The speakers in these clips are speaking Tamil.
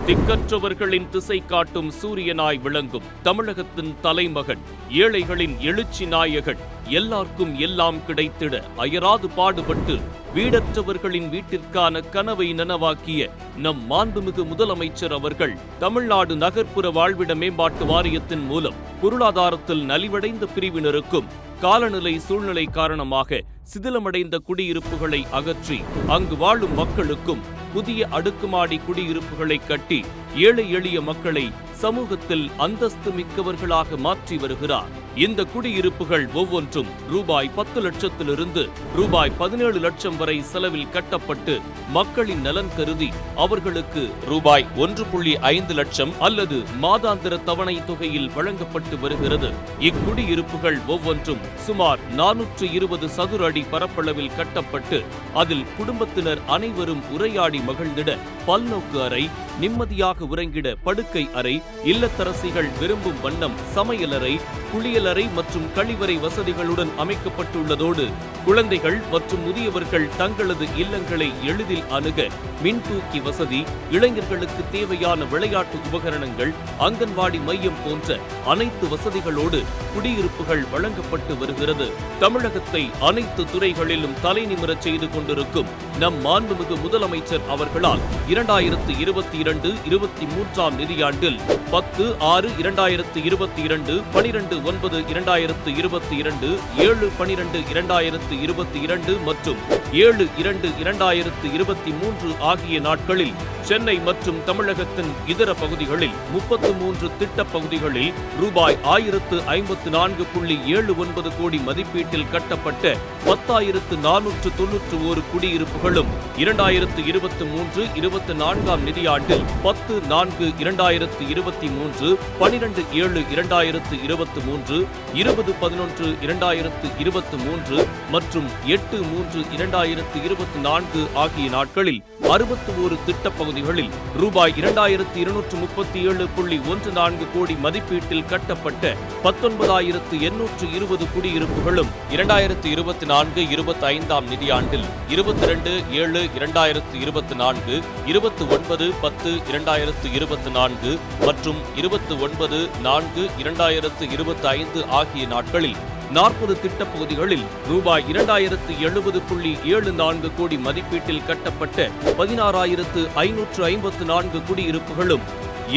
திக்கற்றவர்களின் திசை காட்டும் சூரியனாய் விளங்கும் தமிழகத்தின் தலைமகன், ஏழைகளின் எழுச்சி நாயகன், எல்லாருக்கும் எல்லாம் கிடைத்திட அயராது பாடுபட்டு வீடற்றவர்களின் வீட்டிற்கான கனவை நனவாக்கிய நம் மாண்புமிகு முதலமைச்சர் அவர்கள் தமிழ்நாடு நகர்ப்புற வாழ்விட மேம்பாட்டு வாரியத்தின் மூலம் பொருளாதாரத்தில் நலிவடைந்த பிரிவினருக்கும் காலநிலை சூழ்நிலை காரணமாக சிதிலமடைந்த குடியிருப்புகளை அகற்றி அங்கு வாழும் மக்களுக்கும் புதிய அடுக்குமாடி குடியிருப்புகளை கட்டி ஏழை எளிய மக்களை சமூகத்தில் அந்தஸ்து மிக்கவர்களாக மாற்றி வருகிறார். இந்த குடியிருப்புகள் ஒவ்வொன்றும் ரூபாய் 10 லட்சத்திலிருந்து ரூபாய் 17 லட்சம் வரை செலவில் கட்டப்பட்டு மக்களின் நலன் கருதி அவர்களுக்கு ரூபாய் 1.5 லட்சம் அல்லது மாதாந்திர தவணை தொகையில் வழங்கப்பட்டு வருகிறது. இக்குடியிருப்புகள் ஒவ்வொன்றும் சுமார் 420 சதுர அடி பரப்பளவில் கட்டப்பட்டு அதில் குடும்பத்தினர் அனைவரும் உரையாடி மகிழ்ந்திட பல்நோக்கு அறை, நிம்மதியாக உறங்கிட படுக்கை அறை, இல்லத்தரசிகள் விரும்பும் வண்ணம் சமையலறை, குளியலறை மற்றும் கழிவறை வசதிகளுடன் அமைக்கப்பட்டுள்ளதோடு குழந்தைகள் மற்றும் முதியவர்கள் தங்களது இல்லங்களை எளிதில் அணுக மின்தூக்கி வசதி, இளைஞர்களுக்கு தேவையான விளையாட்டு உபகரணங்கள், அங்கன்வாடி மையம் போன்ற அனைத்து வசதிகளோடு குடியிருப்புகள் வழங்கப்பட்டு வருகிறது. தமிழகத்தை அனைத்து துறைகளிலும் தலைநிமிரச் செய்து கொண்டிருக்கும் நம் மாண்புமிகு முதலமைச்சர் அவர்களால் 2022-23 நிதியாண்டில் 10/6/2022, 12/9/2022, 7/12/2022 மற்றும் 7/2/2023 ஆகிய நாட்களில் சென்னை மற்றும் தமிழகத்தின் இதர பகுதிகளில் 33 திட்டப் பகுதிகளில் ரூபாய் 1054.79 கோடி மதிப்பீட்டில் கட்டப்பட்ட 10,491 குடியிருப்புகளும் 2023-24 நிதியாண்டில் 10/4/2023, 12/7/2023, 20/11/2023 மற்றும் 8/3/2024 ஆகிய நாட்களில் 61 திட்டப் பகுதிகளில் ரூபாய் 2,237.14 கோடி மதிப்பீட்டில் கட்டப்பட்ட 19,820 குடியிருப்புகளும் 2024-25 நிதியாண்டில் 22/7/2024, 29/10/2024 மற்றும் 29/4/2025 ஆகிய நாட்களில் 40 திட்டப் பகுதிகளில் ரூபாய் 2,070.74 கோடி மதிப்பீட்டில் கட்டப்பட்ட 16,554 குடியிருப்புகளும்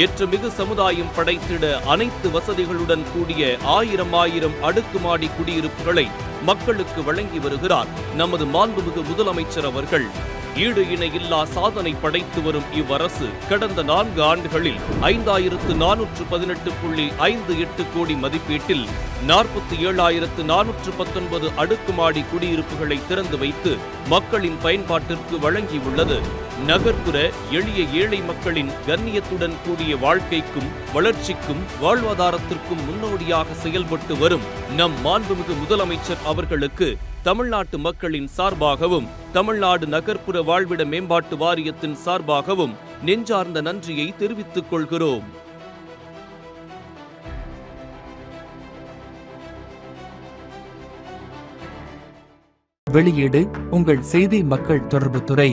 ஏற்றமிகு சமுதாயம் படைத்திட அனைத்து வசதிகளுடன் கூடிய 1000 அடுக்குமாடி குடியிருப்புகளை மக்களுக்கு வழங்கி வருகிறார் நமது மாண்புமிகு முதலமைச்சர் அவர்கள். ஈடு இணையில்லா சாதனை படைத்து வரும் இவ்வரசு கடந்த 4 ஆண்டுகளில் 5,418.58 கோடி மதிப்பீட்டில் 47,419 அடுக்குமாடி குடியிருப்புகளை திறந்து வைத்து மக்களின் பயன்பாட்டிற்கு வழங்கியுள்ளது. நகர்ப்புற எளிய ஏழை மக்களின் கண்ணியத்துடன் கூடிய வாழ்க்கைக்கும் வளர்ச்சிக்கும் வாழ்வாதாரத்திற்கும் முன்னோடியாக செயல்பட்டு வரும் நம் மாண்புமிகு முதலமைச்சர் அவர்களுக்கு தமிழ்நாட்டு மக்களின் சார்பாகவும் தமிழ்நாடு நகர்ப்புற வாழ்விட மேம்பாட்டு வாரியத்தின் சார்பாகவும் நெஞ்சார்ந்த நன்றியை தெரிவித்துக் கொள்கிறோம். வெளியீடு உங்கள் செய்தி மக்கள் தொடர்புத்துறை.